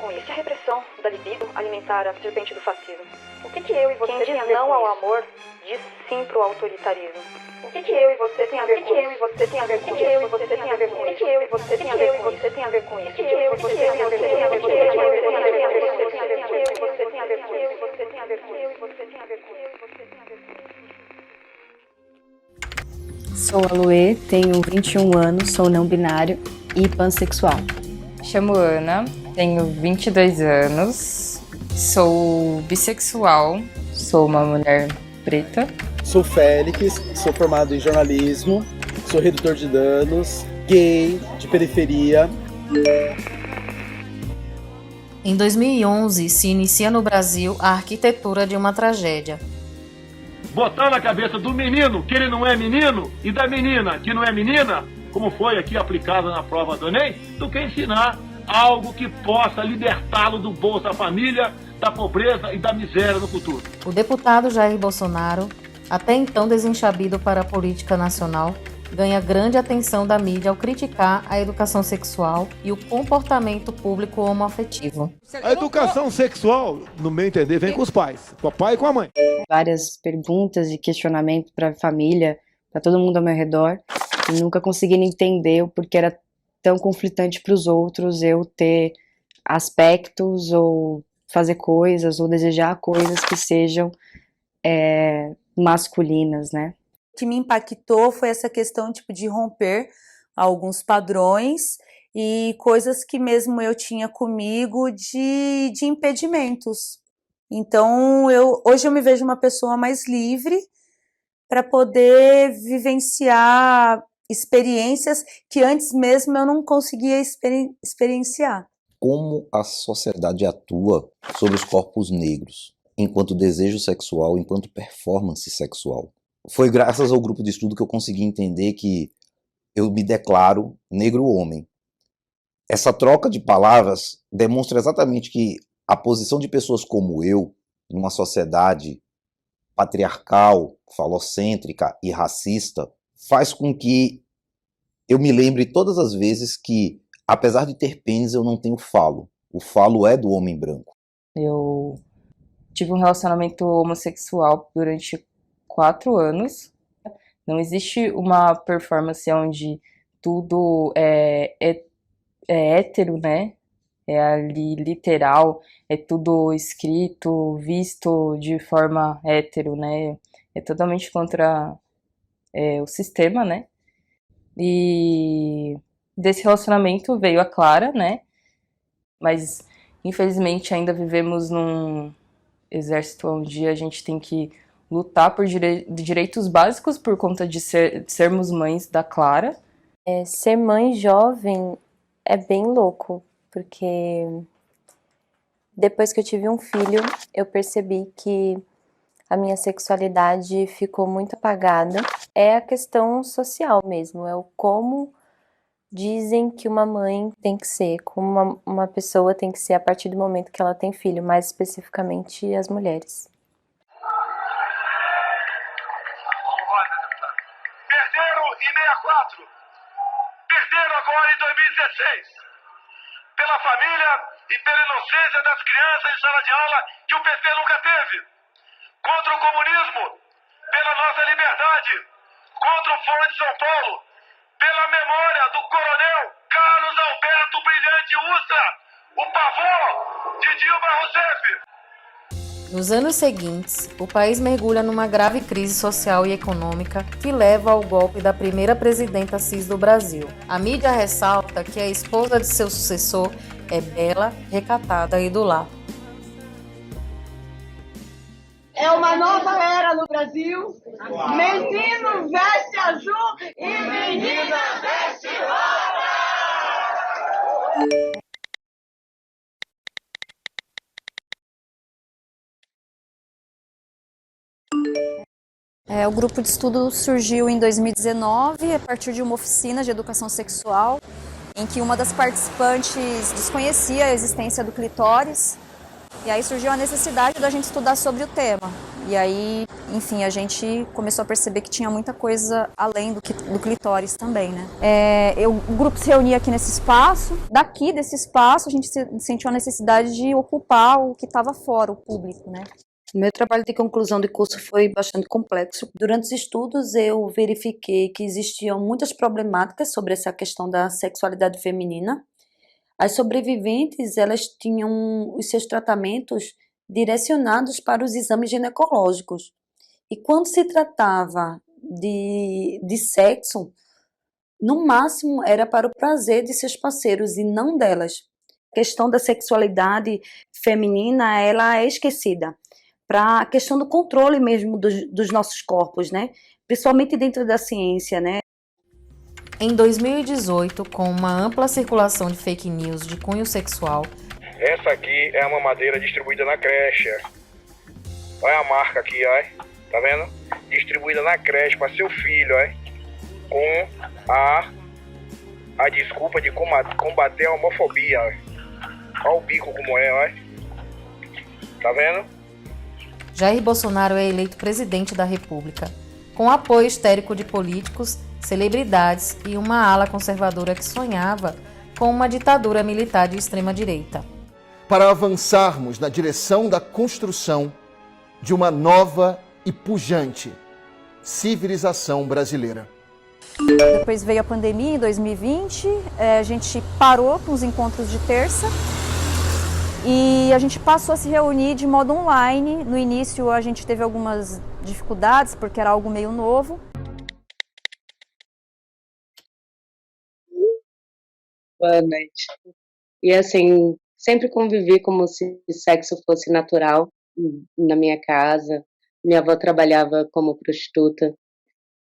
Com isso, a repressão da libido alimentar a serpente do fascismo. O que eu e você Quem diz não ao amor, diz sim pro autoritarismo. O que eu e você tem a ver com isso? O que eu e você tem a ver com isso? O que eu e você tem a ver com isso? O que eu e você tem a ver com isso? O que tem a ver com isso? O que eu e você tem a ver com isso? O que eu e você tem a ver com isso? O que eu e você tem a ver com isso? O que eu e você tem a ver com isso? O que eu e você tem a ver com isso? Sou a Luê, tenho 21 anos, sou não binário e pansexual. Chamo Ana, tenho 22 anos, sou bissexual, sou uma mulher preta. Sou Félix, sou formado em jornalismo, sou redutor de danos, gay, de periferia. Em 2011, se inicia no Brasil a arquitetura de uma tragédia. Botar na cabeça do menino que ele não é menino e da menina que não é menina, como foi aqui aplicado na prova do Enem, do que ensinar algo que possa libertá-lo do bolso da família, da pobreza e da miséria no futuro. O deputado Jair Bolsonaro, até então desenchabido para a política nacional, ganha grande atenção da mídia ao criticar a educação sexual e o comportamento público homoafetivo. A educação sexual, no meu entender, vem com os pais, com o pai e com a mãe. Várias perguntas e questionamentos para a família, para todo mundo ao meu redor, e nunca conseguindo entender o porquê era tão conflitante para os outros eu ter aspectos ou fazer coisas ou desejar coisas que sejam masculinas, né? O que me impactou foi essa questão de romper alguns padrões e coisas que mesmo eu tinha comigo de impedimentos. Então, hoje eu me vejo uma pessoa mais livre para poder vivenciar experiências que antes mesmo eu não conseguia experienciar. Como a sociedade atua sobre os corpos negros, enquanto desejo sexual, enquanto performance sexual. Foi graças ao grupo de estudo que eu consegui entender que eu me declaro negro homem. Essa troca de palavras demonstra exatamente que a posição de pessoas como eu, numa sociedade patriarcal, falocêntrica e racista, faz com que eu me lembre todas as vezes que, apesar de ter pênis, eu não tenho falo. O falo é do homem branco. Eu tive um relacionamento homossexual durante 4 anos. Não existe uma performance onde tudo é hétero, né? É ali literal, é tudo escrito, visto de forma hétero, né? É totalmente contra o sistema, né? E desse relacionamento veio a Clara, né? Mas infelizmente ainda vivemos num exército onde a gente tem que lutar por direitos básicos por conta de sermos mães da Clara. Ser mãe jovem é bem louco, porque depois que eu tive um filho, eu percebi que a minha sexualidade ficou muito apagada. É a questão social mesmo, é o como dizem que uma mãe tem que ser, como uma pessoa tem que ser a partir do momento que ela tem filho, mais especificamente as mulheres. Perderam em 64, perderam agora em 2016, pela família e pela inocência das crianças em sala de aula que o PT nunca teve, contra o comunismo, pela nossa liberdade, contra o Fórum de São Paulo, pela memória do coronel Carlos Alberto Brilhante Ustra, o pavor de Dilma Rousseff. Nos anos seguintes, o país mergulha numa grave crise social e econômica que leva ao golpe da primeira presidenta cis do Brasil. A mídia ressalta que a esposa de seu sucessor é bela, recatada e do lar. É uma nova era no Brasil. Menino veste azul e menina veste rosa. O grupo de estudo surgiu em 2019 a partir de uma oficina de educação sexual em que uma das participantes desconhecia a existência do clitóris. E aí surgiu a necessidade da gente estudar sobre o tema. E aí, enfim, a gente começou a perceber que tinha muita coisa além do clitóris também, né? O grupo se reunia aqui nesse espaço. Daqui desse espaço a gente sentiu a necessidade de ocupar o que estava fora, o público, né? O meu trabalho de conclusão de curso foi bastante complexo. Durante os estudos, eu verifiquei que existiam muitas problemáticas sobre essa questão da sexualidade feminina. As sobreviventes, elas tinham os seus tratamentos direcionados para os exames ginecológicos. E quando se tratava de sexo, no máximo era para o prazer de seus parceiros e não delas. A questão da sexualidade feminina, ela é esquecida para a questão do controle mesmo dos nossos corpos, né? Principalmente dentro da ciência, né? Em 2018, com uma ampla circulação de fake news de cunho sexual, Essa aqui é a mamadeira distribuída na creche. Olha a marca aqui, olha. Tá vendo? Distribuída na creche para seu filho, olha. Com a desculpa de combater a homofobia, olha. Olha o bico como é, olha. Tá vendo? Jair Bolsonaro é eleito presidente da República, com apoio histérico de políticos, celebridades e uma ala conservadora que sonhava com uma ditadura militar de extrema-direita. Para avançarmos na direção da construção de uma nova e pujante civilização brasileira. Depois veio a pandemia em 2020, a gente parou com os encontros de terça e a gente passou a se reunir de modo online. No início a gente teve algumas dificuldades porque era algo meio novo. Boa noite. E assim, sempre convivi como se sexo fosse natural na minha casa. Minha avó trabalhava como prostituta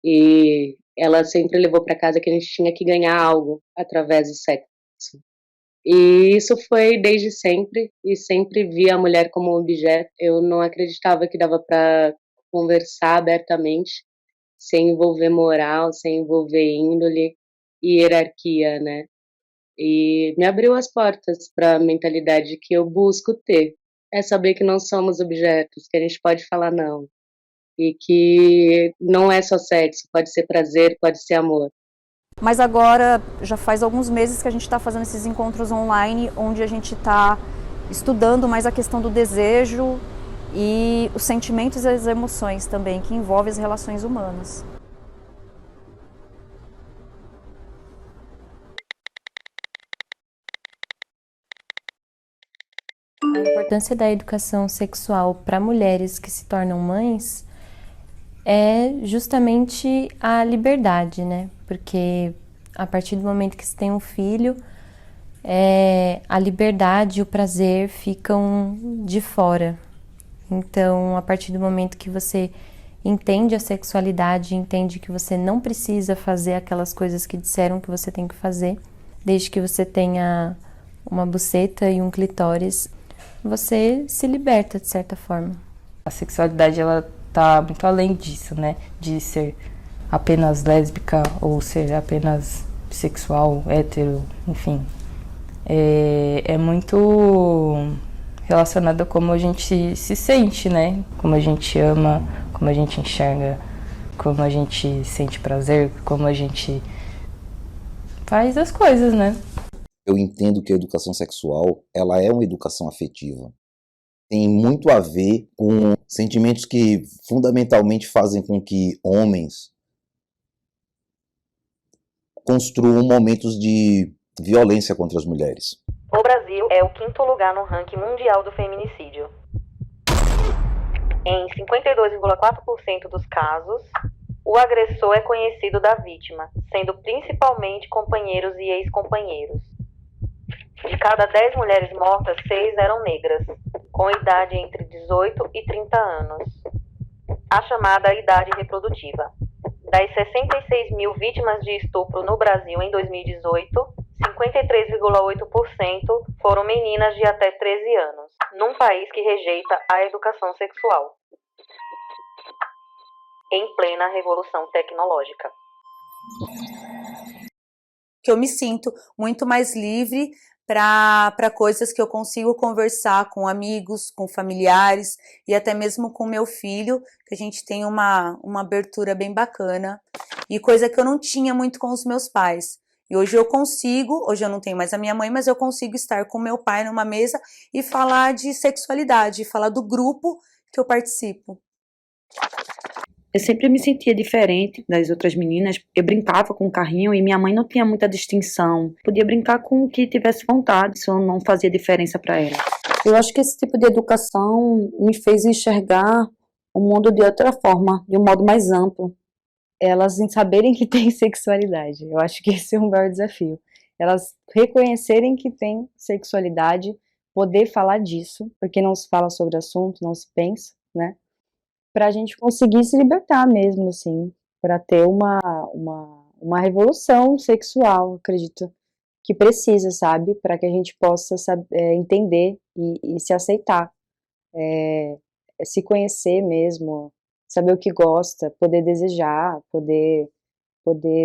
e ela sempre levou para casa que a gente tinha que ganhar algo através do sexo. E isso foi desde sempre, e sempre via a mulher como um objeto. Eu não acreditava que dava para conversar abertamente, sem envolver moral, sem envolver índole e hierarquia, né? E me abriu as portas para a mentalidade que eu busco ter. É saber que não somos objetos, que a gente pode falar não. E que não é só sexo, pode ser prazer, pode ser amor. Mas agora já faz alguns meses que a gente está fazendo esses encontros online, onde a gente está estudando mais a questão do desejo e os sentimentos e as emoções também, que envolvem as relações humanas. A importância da educação sexual para mulheres que se tornam mães é justamente a liberdade, né? Porque a partir do momento que se tem um filho, a liberdade e o prazer ficam de fora. Então, a partir do momento que você entende a sexualidade, entende que você não precisa fazer aquelas coisas que disseram que você tem que fazer, desde que você tenha uma buceta e um clitóris, você se liberta de certa forma. A sexualidade, ela tá muito além disso, né? De ser apenas lésbica ou ser apenas bissexual, hétero, enfim. É muito relacionado a como a gente se sente, né? Como a gente ama, como a gente enxerga, como a gente sente prazer, como a gente faz as coisas, né? Eu entendo que a educação sexual, ela é uma educação afetiva. Tem muito a ver com sentimentos que fundamentalmente fazem com que homens construam momentos de violência contra as mulheres. O Brasil é o 5º lugar no ranking mundial do feminicídio. Em 52,4% dos casos, o agressor é conhecido da vítima, sendo principalmente companheiros e ex-companheiros. De cada 10 mulheres mortas, 6 eram negras, com idade entre 18 e 30 anos. A chamada idade reprodutiva. Das 66 mil vítimas de estupro no Brasil em 2018, 53,8% foram meninas de até 13 anos, num país que rejeita a educação sexual, em plena revolução tecnológica. Que eu me sinto muito mais livre para coisas que eu consigo conversar com amigos, com familiares e até mesmo com meu filho, que a gente tem uma abertura bem bacana, e coisa que eu não tinha muito com os meus pais. E hoje eu não tenho mais a minha mãe, mas eu consigo estar com meu pai numa mesa e falar de sexualidade, falar do grupo que eu participo. Eu sempre me sentia diferente das outras meninas. Eu brincava com o carrinho e minha mãe não tinha muita distinção. Podia brincar com o que tivesse vontade, isso não fazia diferença para ela. Eu acho que esse tipo de educação me fez enxergar o mundo de outra forma, de um modo mais amplo. Elas em saberem que tem sexualidade. Eu acho que esse é um maior desafio. Elas reconhecerem que tem sexualidade, poder falar disso, porque não se fala sobre o assunto, não se pensa, né? Pra gente conseguir se libertar mesmo, assim, para ter uma revolução sexual, acredito que precisa, sabe? Para que a gente possa entender e se aceitar, se conhecer mesmo, saber o que gosta, poder desejar, poder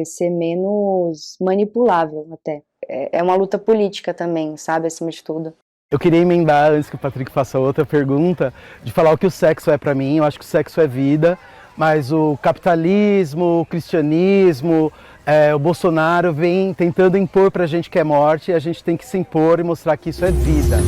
ser menos manipulável até. É uma luta política também, sabe, acima de tudo. Eu queria emendar, antes que o Patrick faça outra pergunta, de falar o que o sexo é para mim. Eu acho que o sexo é vida, mas o capitalismo, o cristianismo, o Bolsonaro vem tentando impor pra gente que é morte, e a gente tem que se impor e mostrar que isso é vida.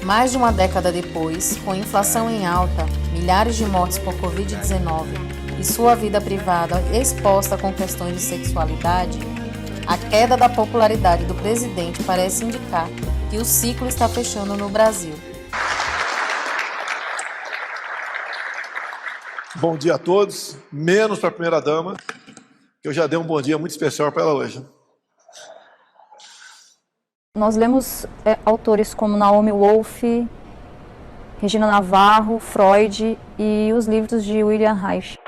Mais de uma década depois, com inflação em alta, milhares de mortes por Covid-19 e sua vida privada exposta com questões de sexualidade, a queda da popularidade do presidente parece indicar que o ciclo está fechando no Brasil. Bom dia a todos, menos para a primeira-dama, que eu já dei um bom dia muito especial para ela hoje. Nós lemos autores como Naomi Wolf, Regina Navarro, Freud e os livros de William Reich.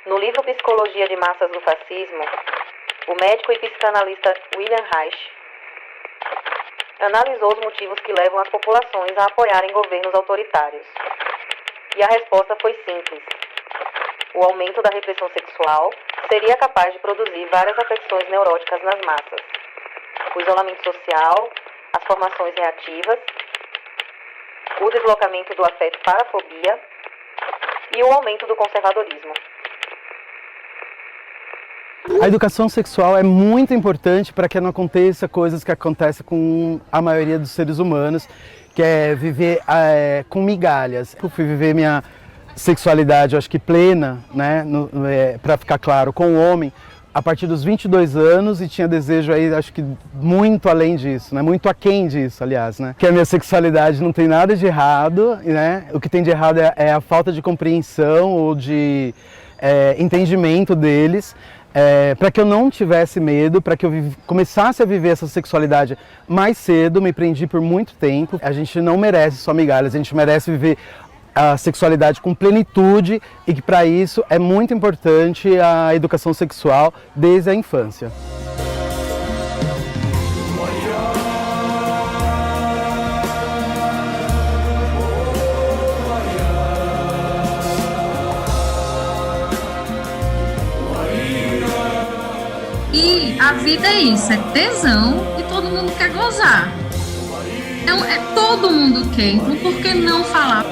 No livro Psicologia de Massas do Fascismo, o médico e psicanalista William Reich analisou os motivos que levam as populações a apoiarem governos autoritários. E a resposta foi simples. O aumento da repressão sexual seria capaz de produzir várias afecções neuróticas nas massas. O isolamento social, as formações reativas, o deslocamento do afeto para a fobia e o aumento do conservadorismo. A educação sexual é muito importante para que não aconteça coisas que acontecem com a maioria dos seres humanos, que é viver com migalhas. Eu fui viver minha sexualidade, eu acho que plena, né, para ficar claro, com o homem, a partir dos 22 anos, e tinha desejo aí, acho que muito além disso, né? Muito aquém disso, aliás, né? Que a minha sexualidade não tem nada de errado, né? O que tem de errado é a falta de compreensão ou de entendimento deles, para que eu não tivesse medo, para que eu começasse a viver essa sexualidade mais cedo. Me prendi por muito tempo. A gente não merece só migalhas, a gente merece viver a sexualidade com plenitude, e que para isso é muito importante a educação sexual desde a infância. E a vida é isso, é tesão e todo mundo quer gozar. Então, todo mundo quer, então por que não falar?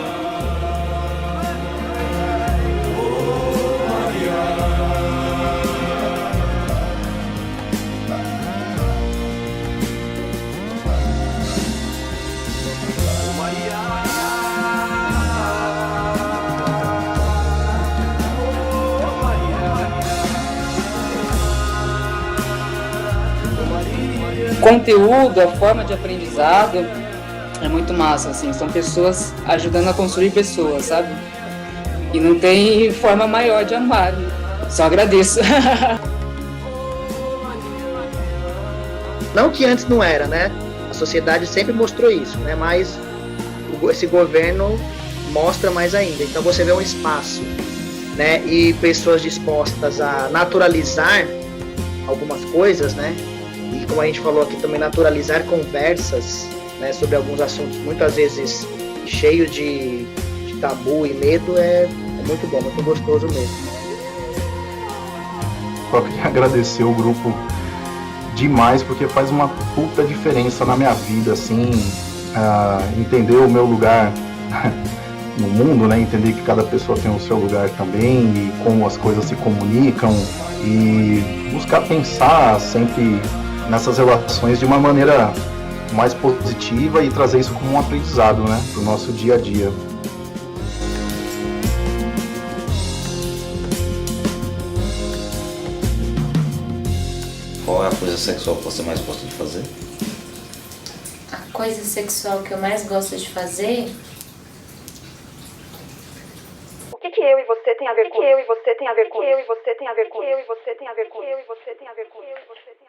O conteúdo, a forma de aprendizado é muito massa, assim, são pessoas ajudando a construir pessoas, sabe? E não tem forma maior de amar, só agradeço. Não que antes não era, né? A sociedade sempre mostrou isso, né? Mas esse governo mostra mais ainda. Então você vê um espaço, né? E pessoas dispostas a naturalizar algumas coisas, né? E como a gente falou aqui também, naturalizar conversas, né, sobre alguns assuntos muitas vezes cheios de tabu e medo é muito bom, muito gostoso mesmo. Eu queria agradecer o grupo demais, porque faz uma puta diferença na minha vida, assim, entender o meu lugar no mundo, né? Entender que cada pessoa tem o seu lugar também e como as coisas se comunicam e buscar pensar sempre nessas relações de uma maneira mais positiva e trazer isso como um aprendizado, né, pro nosso dia a dia. Qual é a coisa sexual que você mais gosta de fazer? A coisa sexual que eu mais gosto de fazer? O que eu e você tem a ver com isso? O que eu e você tem a ver com isso? O que eu e você tem a ver com isso? O que eu e você tem a ver com isso? O que eu e você tem a ver com isso?